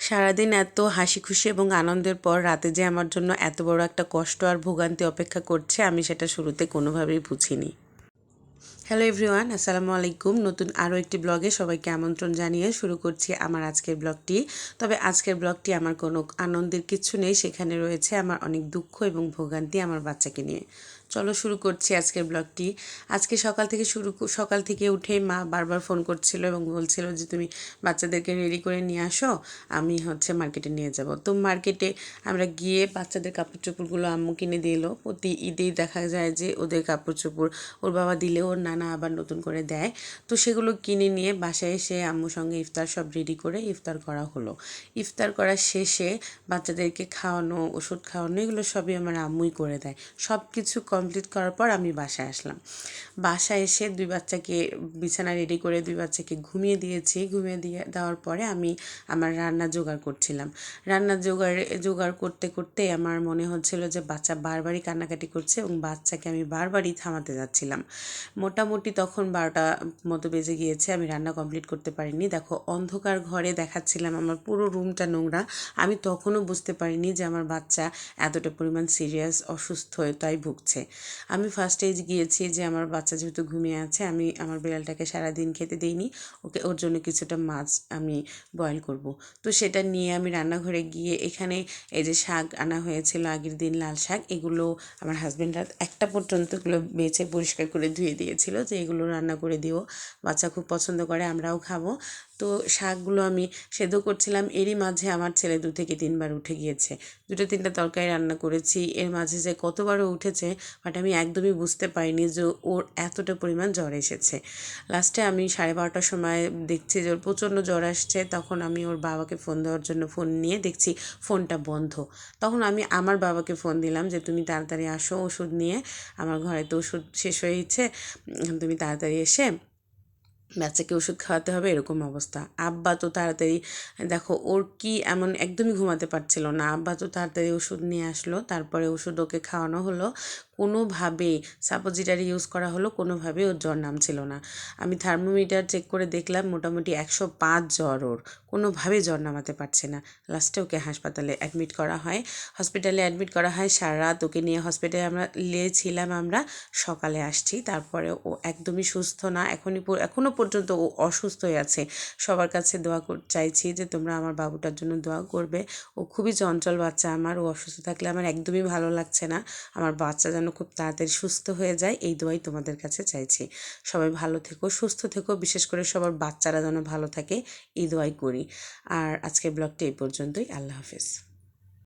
সারাদিন এত হাসি খুশি এবং আনন্দের পর রাতে যে আমার জন্য এত বড় একটা কষ্ট আর ভোগান্তি অপেক্ষা করছে আমি সেটা শুরুতে কোনোভাবেই বুঝিনি। হ্যালো এভরিওয়ান, আসসালামু আলাইকুম। নতুন আরও একটি ব্লগে সবাইকে আমন্ত্রণ জানিয়ে শুরু করছি আমার আজকের ব্লগটি। তবে আজকের ব্লগটি আমার কোনো আনন্দের কিছু নেই, সেখানে রয়েছে আমার অনেক দুঃখ এবং ভোগান্তি আমার বাচ্চাকে নিয়ে। চলো শুরু করছি আজকের ব্লগটি। আজকে সকাল থেকে উঠে মা বারবার ফোন করছিল এবং বলছিল যে তুমি বাচ্চাদেরকে রেডি করে নিয়ে আসো, আমি মার্কেটে নিয়ে যাব। তো মার্কেটে আমরা গিয়ে বাচ্চাদের কাপড় চোপড়গুলো আম্মু কিনে দিল। প্রতি ঈদেই দেখা যায় যে ওদের কাপড় চোপড় ওর বাবা দিলে ওর নানা আবার নতুন করে দেয়। তো সেগুলো কিনে নিয়ে বাসায় এসে আম্মুর সঙ্গে ইফতার সব রেডি করে ইফতার করা হলো। ইফতার করার শেষে বাচ্চাদেরকে খাওয়ানো, ওষুধ খাওয়ানো, এগুলো সবই আমার আম্মুই করে দেয়। সব কিছু কমপ্লিট করার পর আমি বাসায় আসলাম। বাসায় এসে দুই বাচ্চাকে বিছানা রেডি করে দুই বাচ্চাকে ঘুমিয়ে দিয়েছি। ঘুমিয়ে দিয়ে দেওয়ার পরে আমি আমার রান্না জোগাড় করছিলাম। রান্না জোগাড় করতে করতে আমার মনে হচ্ছিল যে বাচ্চা বারবারই কান্নাকাটি করছে এবং বাচ্চাকে আমি বারবারই থামাতে যাচ্ছিলাম। মোটামুটি তখন 12টা মতো বেজে গিয়েছে, আমি রান্না কমপ্লিট করতে পারিনি। দেখো, অন্ধকার ঘরে দেখাচ্ছিলাম আমার পুরো রুমটা নোংরা। আমি তখনও বুঝতে পারিনি যে আমার বাচ্চা এতটা পরিমাণ সিরিয়াস অসুস্থতায় ভুগছে। আমি ফার্স্টে গিয়েছি যে আমার বাচ্চা যেহেতু ঘুমিয়ে আছে, আমি আমার বিড়ালটাকে সারাদিন খেতে দিইনি, ওর জন্য কিছুটা মাছ আমি বয়েল করব। তো সেটা নিয়ে আমি রান্নাঘরে গিয়ে এখানে এই যে শাক আনা হয়েছিল আগের দিন, লাল শাক, এগুলো আমার হাজব্যান্ড রাত 1টা পর্যন্ত এগুলো বেছে পরিষ্কার করে ধুয়ে দিয়েছিল যে এগুলো রান্না করে দিও, বাচ্চা খুব পছন্দ করে, আমরাও খাবো। তো শাকগুলো আমি সেদ্ধ করছিলাম। এরই মাঝে আমার ছেলে 2 থেকে 3বার উঠে গিয়েছে। 2-3টা তরকারি রান্না করেছি, এর মাঝে যে কতবারও উঠেছে বাট আমি একদমই বুঝতে পারিনি যে ওর এতটা পরিমাণ জ্বর এসেছে। লাস্টে আমি 12:30টার সময় দেখছি যে ওর প্রচণ্ড জ্বর আসছে। তখন আমি ওর বাবাকে ফোন দেওয়ার জন্য ফোন নিয়ে দেখছি ফোনটা বন্ধ। তখন আমি আমার বাবাকে ফোন দিলাম যে তুমি তাড়াতাড়ি আসো ওষুধ নিয়ে, আমার ঘরে তো ওষুধ শেষ হয়েছে, তুমি তাড়াতাড়ি এসে বাচ্চাকে ওষুধ খাওয়াতে হবে, এরকম অবস্থা। আব্বা তো তাড়াতাড়ি, দেখো ওর কি এমন, একদমই ঘুমাতে পারছিল না, আব্বা তো তাড়াতাড়ি ওষুধ নিয়ে আসলো। তারপরে ওষুধ ওকে খাওয়ানো হলো। কোনোভাবেই সাপোজিটারি ইউজ করা হলো, কোনোভাবেই ওর জ্বর নামছিল না। আমি থার্মোমিটার চেক করে দেখলাম মোটামুটি 105 জ্বর ওর, কোনোভাবেই জ্বর নামাতে পারছে না। লাস্টে ওকে হাসপাতালে অ্যাডমিট করা হয়। সারা রাত ওকে নিয়ে হসপিটালে আমরা ছিলাম। আমরা সকালে আসছি, তারপরে ও একদমই সুস্থ না, এখনও পর্যন্ত ও অসুস্থই আছে। সবার কাছে দোয়া চাইছি যে তোমরা আমার বাবুটার জন্য দোয়া করবে। ও খুবই চঞ্চল বাচ্চা আমার, ও অসুস্থ থাকলে আমার একদমই ভালো লাগছে না। আমার বাচ্চা যেন খুব তাড়াতাড়ি সুস্থ হয়ে যায়, এই দোয়াই তোমাদের কাছে চাইছি। সবাই ভালো থেকো, সুস্থ থেকো, বিশেষ করে সবার বাচ্চারা যেন ভালো থাকে, এই দোয়াই করি। আর আজকের ব্লগটা এই পর্যন্তই। আল্লাহ হাফেজ।